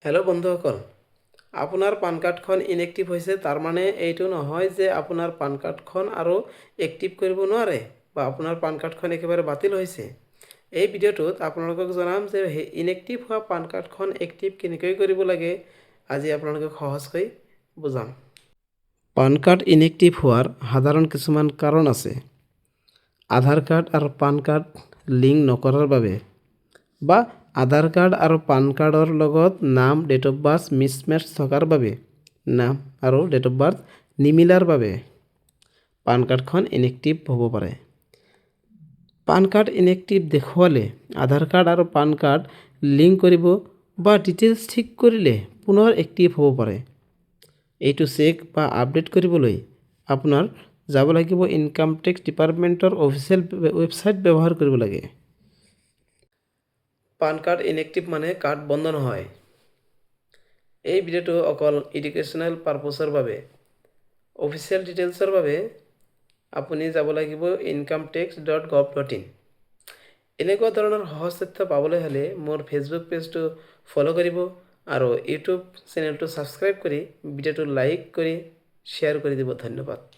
Hello' বন্ধুসকল, আপোনাৰ পান কাৰ্ডখন ইনএক্টিভ হৈছে। তাৰ মানে এইটো নহয় যে আপোনাৰ পান কাৰ্ডখন আৰু এক্টিভ কৰিব নোৱাৰে বা আপোনাৰ পান কাৰ্ডখন একেবাৰে বাতিল হৈছে। এই ভিডিঅ'টোত আপোনালোকক জনাম যে ইনএক্টিভ হোৱা পান কাৰ্ডখন এক্টিভ কেনেকৈ কৰিব লাগে। আজি আপোনালোকক সহজকৈ বুজাম। পান কাৰ্ড ইনএক্টিভ হোৱাৰ সাধাৰণ কিছুমান কাৰণ আছে। আধাৰ কাৰ্ড আৰু পান কাৰ্ড লিংক নকৰাৰ বাবে, বা আধাৰ কাৰ্ড আৰু পান কাৰ্ডৰ লগত নাম ডেট অফ বাৰ্থ মিছমেচ থকাৰ বাবে, নাম আৰু ডেট অফ বাৰ্থ নিমিলাৰ বাবে পান কাৰ্ডখন ইনএক্টিভ হ'ব পাৰে। পান কাৰ্ড ইনএক্টিভ দেখুৱালে আধাৰ কাৰ্ড আৰু পান কাৰ্ড লিংক কৰিব বা ডিটেইলছ ঠিক কৰিলে পুনৰ এক্টিভ হ'ব পাৰে। এইটো চেক বা আপডেট কৰিবলৈ আপোনাৰ যাব লাগিব ইনকাম টেক্স ডিপাৰ্টমেণ্টৰ অফিচিয়েল ৱেবছাইট ব্যৱহাৰ কৰিব লাগে। পান কাৰ্ড ইনএক্টিভ মানে কাৰ্ড বন্ধ নহয়। এই ভিডিঅ'টো অকল এডুকেশ্যনেল পাৰপছৰ বাবে। অফিচিয়েল ডিটেইলছৰ বাবে আপুনি যাব লাগিব incometax.gov.in। এনেকুৱা ধৰণৰ সহজ তথ্য পাবলৈ হ'লে মোৰ ফেচবুক পেজটো ফ'ল' কৰিব আৰু ইউটিউব চেনেলটো ছাবস্ক্ৰাইব কৰি ভিডিঅ'টো লাইক কৰি শ্বেয়াৰ কৰি দিব। ধন্যবাদ।